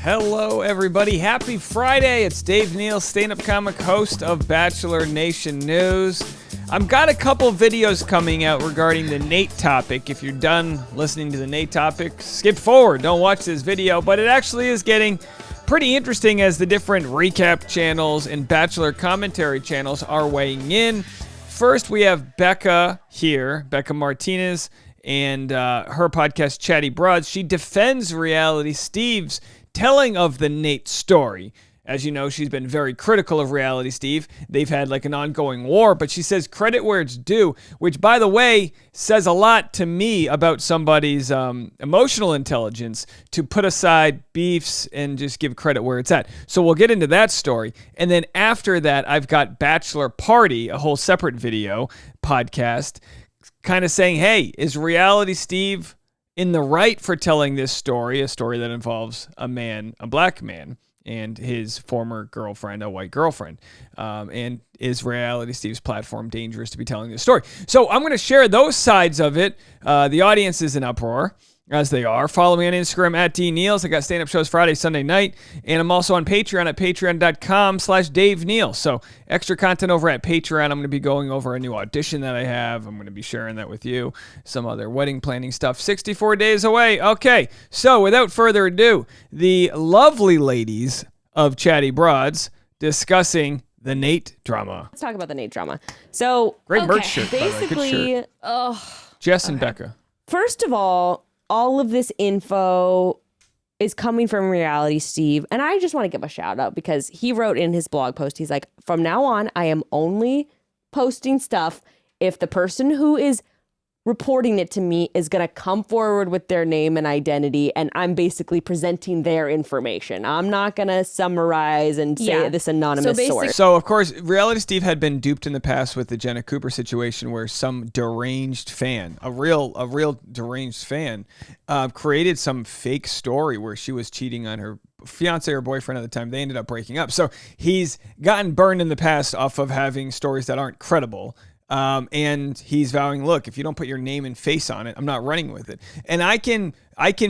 Hello, everybody. Happy Friday. It's Dave Neal, stand-up comic, host of Bachelor Nation News. I've got a couple videos coming out regarding the Nate topic. If you're done listening to the Nate topic, skip forward. Don't watch this video. But it actually is getting pretty interesting as the different recap channels and Bachelor commentary channels are weighing in. First, we have Bekah here, Bekah Martinez, and her podcast, Chatty Broads. She defends Reality Steve's telling of the Nate story. As you know, she's been very critical of Reality Steve. They've had like an ongoing war, but she says credit where it's due, which, by the way, says a lot to me about somebody's emotional intelligence to put aside beefs and just give credit where it's at. So we'll get into that story. And then after that, I've got Bachelor Party, a whole separate video podcast, kind of saying, hey, is Reality Steve in the right for telling this story, a story that involves a man, a black man, and his former girlfriend, a white girlfriend? And is Reality Steve's platform dangerous to be telling this story? So I'm going to share those sides of it. The audience is in uproar, as they are. Follow me on Instagram at DNeals. I got stand-up shows Friday, Sunday night. And I'm also on Patreon at patreon.com/Dave Neal. So extra content over at Patreon. I'm going to be going over a new audition that I have. I'm going to be sharing that with you. Some other wedding planning stuff. 64 days away. Okay, so without further ado, the lovely ladies of Chatty Broads discussing the Nate drama. Let's talk about the Nate drama. So great merch shirt, basically, Jess and Bekah. First of all of this info is coming from Reality Steve. And I just want to give a shout out because he wrote in his blog post, he's like, from now on, I am only posting stuff if the person who is reporting it to me is going to come forward with their name and identity, and I'm basically presenting their information. I'm not going to summarize and say this anonymous source. So, of course, Reality Steve had been duped in the past with the Jenna Cooper situation where some deranged fan, a real deranged fan, created some fake story where she was cheating on her fiance or boyfriend at the time. They ended up breaking up. So he's gotten burned in the past off of having stories that aren't credible. And he's vowing, look, if you don't put your name and face on it, I'm not running with it. And I can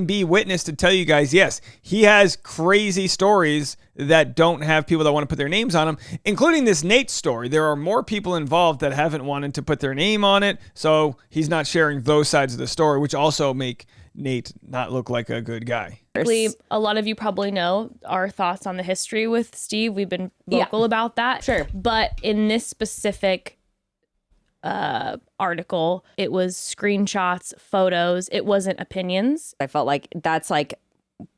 be witness to tell you guys, yes, he has crazy stories that don't have people that want to put their names on them, including this Nate story. There are more people involved that haven't wanted to put their name on it. So he's not sharing those sides of the story, which also make Nate not look like a good guy. A lot of you probably know our thoughts on the history with Steve. We've been vocal about that. Sure. But in this specific article, it was screenshots, photos. It wasn't opinions. I felt like that's like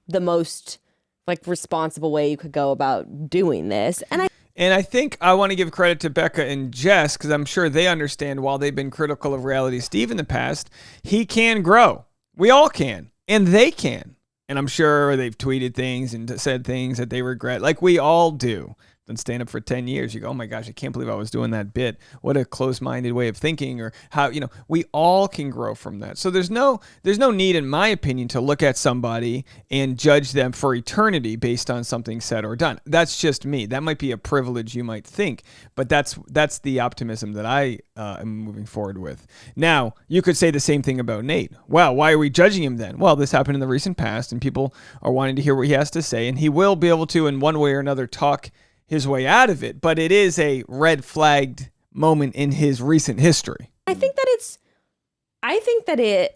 the most like responsible way you could go about doing this. And I think I want to give credit to Bekah and Jess because I'm sure they understand while they've been critical of Reality Steve in the past, he can grow. We all can. And they can. And I'm sure they've tweeted things and said things that they regret, like we all do. Been stand up for 10 years. You go, oh my gosh, I can't believe I was doing that bit. What a close-minded way of thinking, or how, we all can grow from that. So there's no need, in my opinion, to look at somebody and judge them for eternity based on something said or done. That's just me. That might be a privilege you might think, but that's the optimism that I am moving forward with. Now, you could say the same thing about Nate. Wow, why are we judging him then? Well, this happened in the recent past, and people are wanting to hear what he has to say, and he will be able to, in one way or another, talk his way out of it, but it is a red flagged moment in his recent history. I think that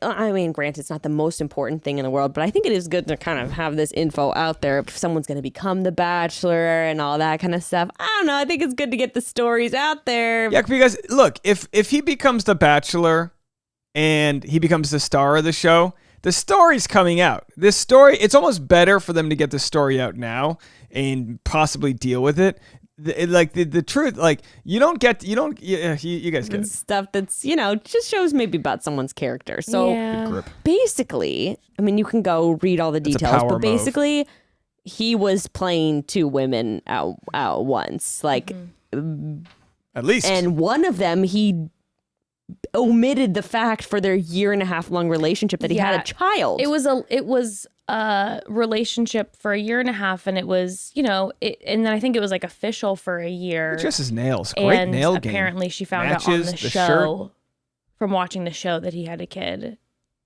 I mean, granted, it's not the most important thing in the world, but I think it is good to kind of have this info out there. If someone's going to become the Bachelor and all that kind of stuff, I don't know. I think it's good to get the stories out there. Yeah, because look, if he becomes the Bachelor and he becomes the star of the show, the story's coming out. This story, it's almost better for them to get the story out now and possibly deal with it. The truth, like you guys get it. Stuff that's, just shows maybe about someone's character. So basically, I mean, you can go read all the details, but basically he was playing two women out once, like at least. And one of them, he omitted the fact for their 1.5 year long relationship that he had a child. It was a relationship for 1.5 years, and it was, and then I think it was like official for a year. Just his nails, great nail game. Apparently she found out on the show from watching the show that he had a kid.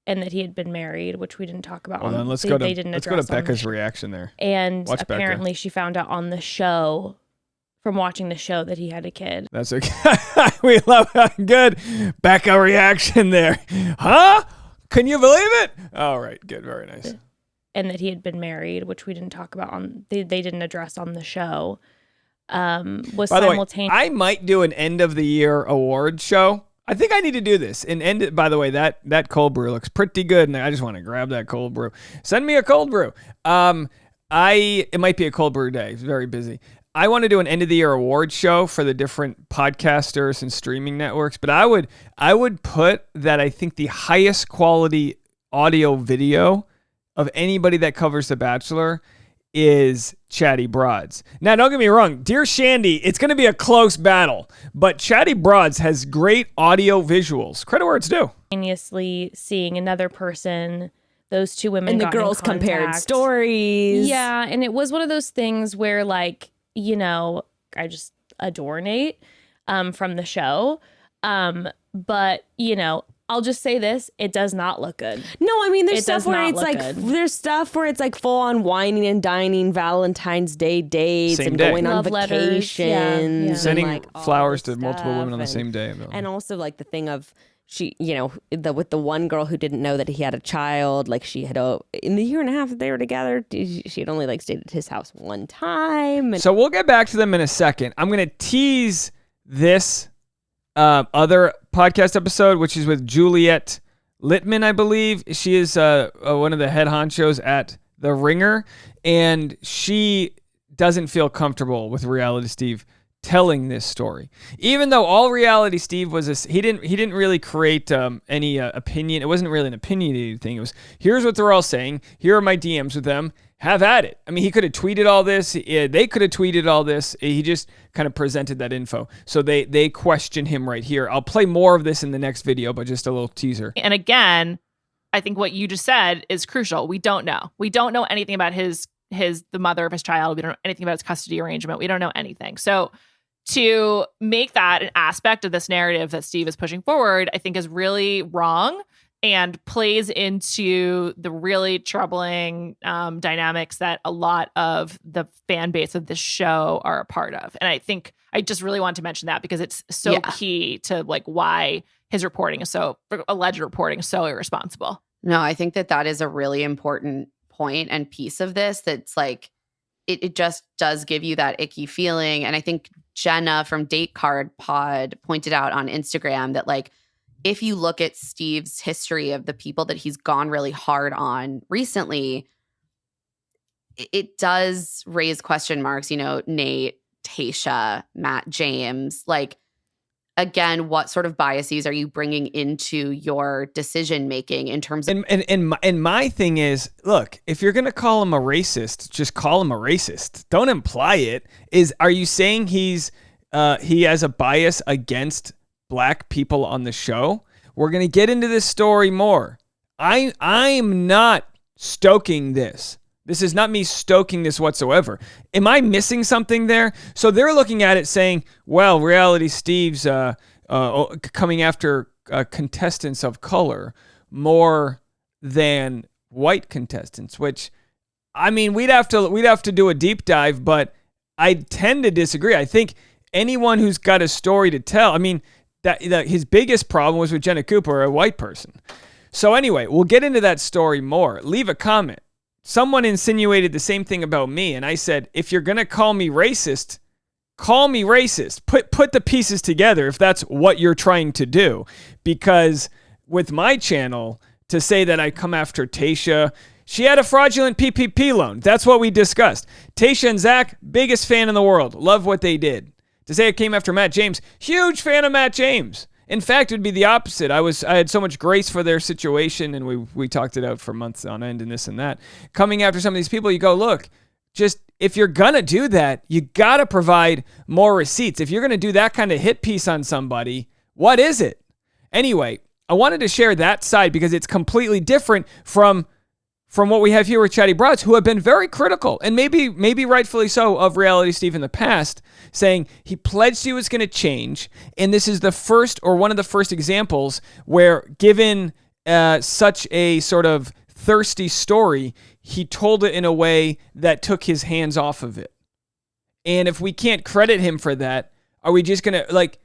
and that he had been married, which we didn't talk about. Well, then let's they go to didn't address Bekah's reaction there. And Watch apparently Bekah. she found out on the show, from watching the show, that he had a kid. That's okay. We love good Bekah reaction there. Huh? Can you believe it? All right, good, very nice. And that he had been married, which we didn't talk about they didn't address on the show. Was By the way, simultaneous. I might do an end of the year award show. I think I need to do this. By the way, that cold brew looks pretty good, and I just want to grab that cold brew. Send me a cold brew. It might be a cold brew day. It's very busy. I want to do an end of the year award show for the different podcasters and streaming networks, but I would put that I think the highest quality audio video of anybody that covers The Bachelor is Chatty Broads. Now, don't get me wrong. Dear Shandy, it's going to be a close battle, but Chatty Broads has great audio visuals. Credit where it's due. Simultaneously seeing another person. Those two women And the got in girls compared contact. stories. Yeah, and it was one of those things where, like, you know, I just adore Nate from the show. But, you know, I'll just say this, it does not look good. No, I mean, there's It stuff does where not it's look like, good. there's stuff where it's like full on whining and dining, Valentine's Day dates, Same and day. going on Love letters, vacations. yeah. and, Sending like, all flowers this to multiple stuff, women on the and- same day. And also like the thing of she, you know, with the one girl who didn't know that he had a child, like she had in the year and a half that they were together, she had only like stayed at his house one time. And So we'll get back to them in a second. I'm going to tease this other podcast episode, which is with Juliet Littman, I believe. She is one of the head honchos at The Ringer, and she doesn't feel comfortable with Reality Steve telling this story. Even though all Reality Steve was he didn't really create any opinion. It wasn't really an opinionated thing. It was, here's what they're all saying. Here are my DMs with them. Have at it. I mean, he could have tweeted all this. They could have tweeted all this. He just kind of presented that info. So they question him right here. I'll play more of this in the next video, but just a little teaser. And again, I think what you just said is crucial. We don't know. We don't know anything about the mother of his child. We don't know anything about his custody arrangement. We don't know anything. So to make that an aspect of this narrative that Steve is pushing forward, I think is really wrong and plays into the really troubling dynamics that a lot of the fan base of this show are a part of. And I think I just really want to mention that because it's so key to like why his alleged reporting is so irresponsible. No, I think that is a really important point and piece of this. That's like, it just does give you that icky feeling. And I think Jenna from Date Card Pod pointed out on Instagram that like, if you look at Steve's history of the people that he's gone really hard on recently, it does raise question marks, you know, Nate, Tayshia, Matt James, like, again, what sort of biases are you bringing into your decision making in terms of And my thing is, look, if you're gonna call him a racist, just call him a racist. Don't imply it. Are you saying he has a bias against black people on the show? We're gonna get into this story more. I'm not stoking this. This is not me stoking this whatsoever. Am I missing something there? So they're looking at it saying, well, Reality Steve's coming after contestants of color more than white contestants, which, I mean, we'd have to do a deep dive, but I tend to disagree. I think anyone who's got a story to tell, I mean, that his biggest problem was with Jenna Cooper, a white person. So anyway, we'll get into that story more. Leave a comment. Someone insinuated the same thing about me, and I said, if you're going to call me racist, call me racist. Put the pieces together if that's what you're trying to do. Because with my channel, to say that I come after Tayshia, she had a fraudulent PPP loan. That's what we discussed. Tayshia and Zach, biggest fan in the world. Love what they did. To say I came after Matt James, huge fan of Matt James. In fact, it would be the opposite. I had so much grace for their situation, and we talked it out for months on end and this and that. Coming after some of these people, you go, look, just if you're going to do that, you got to provide more receipts. If you're going to do that kind of hit piece on somebody, what is it? Anyway, I wanted to share that side because it's completely different from what we have here with Chatty Broads, who have been very critical, and maybe rightfully so, of Reality Steve in the past, saying he pledged he was going to change, and this is the first or one of the first examples where, given such a sort of thirsty story, he told it in a way that took his hands off of it. And if we can't credit him for that, are we just going to, like,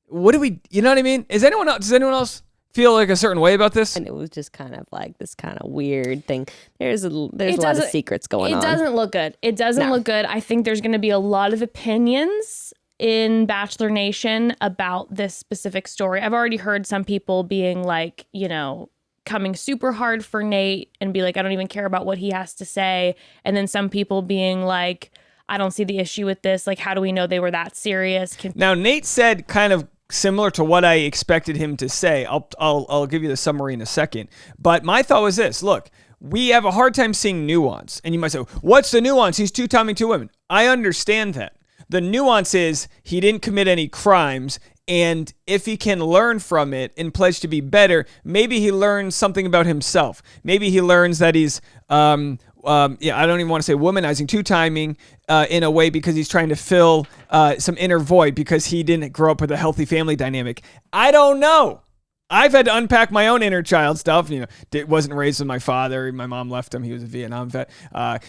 what do we, you know what I mean? Does anyone else feel like a certain way about this? And it was just kind of like this kind of weird thing. There's a lot of secrets going on. It doesn't look good. It doesn't look good. I think there's going to be a lot of opinions in Bachelor Nation about this specific story. I've already heard some people being like, you know, coming super hard for Nate and be like, I don't even care about what he has to say. And then some people being like, I don't see the issue with this. Like, how do we know they were that serious? Now, Nate said kind of similar to what I expected him to say. I'll give you the summary in a second. But my thought was this. Look, we have a hard time seeing nuance. And you might say, what's the nuance? He's two-timing two women. I understand that. The nuance is he didn't commit any crimes. And if he can learn from it and pledge to be better, maybe he learns something about himself. Maybe he learns that he's, I don't even want to say womanizing, two-timing in a way because he's trying to fill some inner void because he didn't grow up with a healthy family dynamic. I don't know. I've had to unpack my own inner child stuff. You know, wasn't raised with my father. My mom left him. He was a Vietnam vet.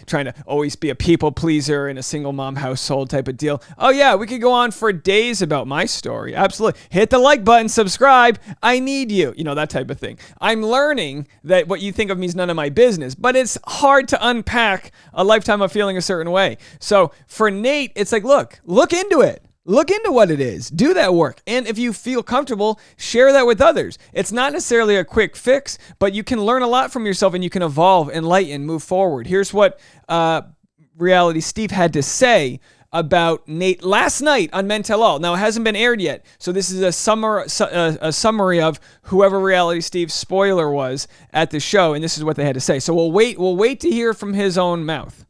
Trying to always be a people pleaser in a single mom household type of deal. Oh yeah, we could go on for days about my story. Absolutely. Hit the like button, subscribe. I need you. You know, that type of thing. I'm learning that what you think of me is none of my business, but it's hard to unpack a lifetime of feeling a certain way. So for Nate, it's like, look into it. Look into what it is. Do that work. And if you feel comfortable, share that with others. It's not necessarily a quick fix, but you can learn a lot from yourself and you can evolve, enlighten, move forward. Here's what Reality Steve had to say about Nate last night on Men Tell All. Now, it hasn't been aired yet, so this is a summary of whoever Reality Steve's spoiler was at the show, and this is what they had to say. So we'll wait to hear from his own mouth.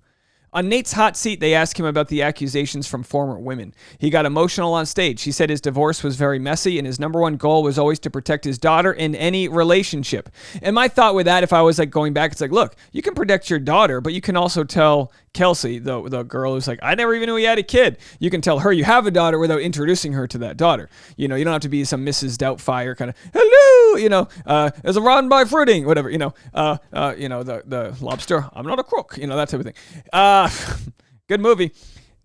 On Nate's hot seat, they asked him about the accusations from former women. He got emotional on stage. He said his divorce was very messy and his number one goal was always to protect his daughter in any relationship. And my thought with that, if I was like going back, it's like, look, you can protect your daughter, but you can also tell Kelsey, the girl who's like, I never even knew he had a kid. You can tell her you have a daughter without introducing her to that daughter. You know, you don't have to be some Mrs. Doubtfire kind of, hello, you know, there's a rotten by fruiting, whatever, the lobster, I'm not a crook, you know, that type of thing. Good movie.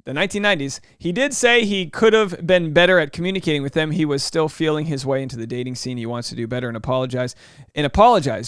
The 1990s. He did say he could have been better at communicating with them. He was still feeling his way into the dating scene. He wants to do better and apologize,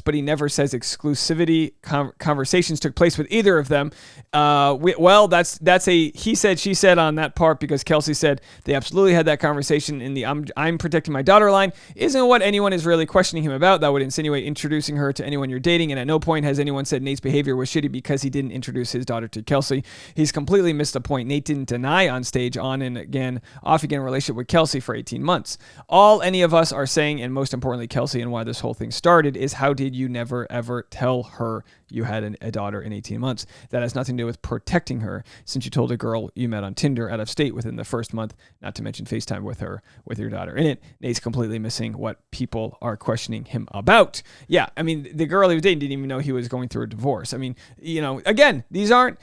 but he never says exclusivity conversations took place with either of them. That's a he said, she said on that part because Kelsey said they absolutely had that conversation in the I'm protecting my daughter line. Isn't what anyone is really questioning him about. That would insinuate introducing her to anyone you're dating, and at no point has anyone said Nate's behavior was shitty because he didn't introduce his daughter to Kelsey. He's completely missed the point. Nate didn't deny on stage off again relationship with Kelsey for 18 months. All any of us are saying, and most importantly Kelsey, and why this whole thing started, is how did you never ever tell her you had a daughter in 18 months? That has nothing to do with protecting her, since you told a girl you met on Tinder out of state within the first month, not to mention FaceTime with her with your daughter in it. Nate's completely missing what people are questioning him about. Yeah, I mean, the girl he was dating didn't even know he was going through a divorce. I mean, you know, again, these aren't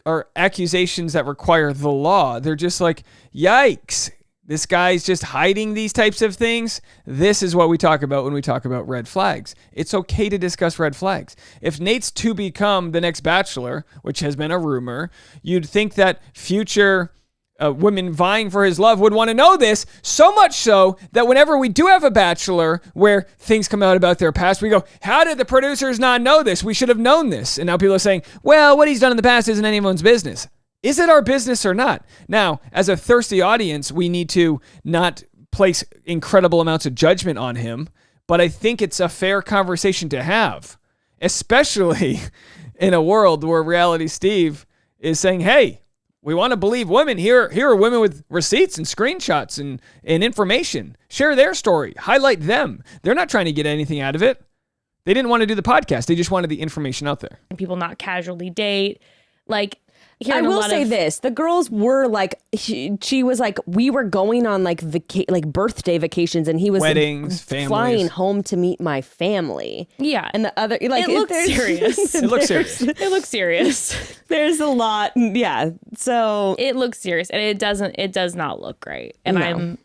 are accusations that require the law. They're just like, yikes, this guy's just hiding these types of things. This is what we talk about when we talk about red flags. It's okay to discuss red flags. If Nate's to become the next Bachelor, which has been a rumor, you'd think that future women vying for his love would want to know this, so much so that whenever we do have a Bachelor where things come out about their past, we go, how did the producers not know this? We should have known this. And now people are saying, well, what he's done in the past isn't anyone's business. Is it our business or not? Now, as a thirsty audience, we need to not place incredible amounts of judgment on him, but I think it's a fair conversation to have, especially in a world where Reality Steve is saying, hey, we want to believe women. Here are women with receipts and screenshots and information. Share their story. Highlight them. They're not trying to get anything out of it. They didn't want to do the podcast. They just wanted the information out there. People not casually date. Like, I will say this. The girls were like, she was like, we were going on like birthday vacations and he was weddings, families, flying home to meet my family. Yeah. And the other, like, it looks serious. It looks serious. It looks serious. There's a lot. Yeah. So it looks serious and it does not look great. And No. I'm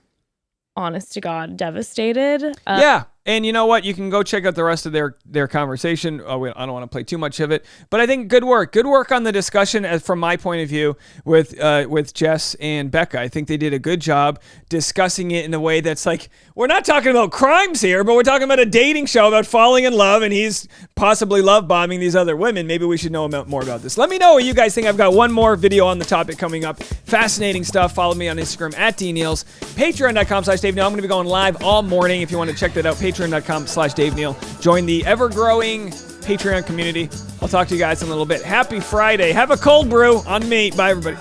honest to God devastated. Yeah. And you know what? You can go check out the rest of their conversation. I don't want to play too much of it, but I think good work on the discussion from my point of view with Jess and Bekah. I think they did a good job discussing it in a way that's like, we're not talking about crimes here, but we're talking about a dating show about falling in love, and he's possibly love bombing these other women. Maybe we should know more about this. Let me know what you guys think. I've got one more video on the topic coming up. Fascinating stuff. Follow me on Instagram at DNeals. Patreon.com/Dave Neal. I'm going to be going live all morning. If you want to check that out, Patreon.com/Dave Neal. Join the ever-growing Patreon community. I'll talk to you guys in a little bit. Happy Friday. Have a cold brew on me. Bye, everybody.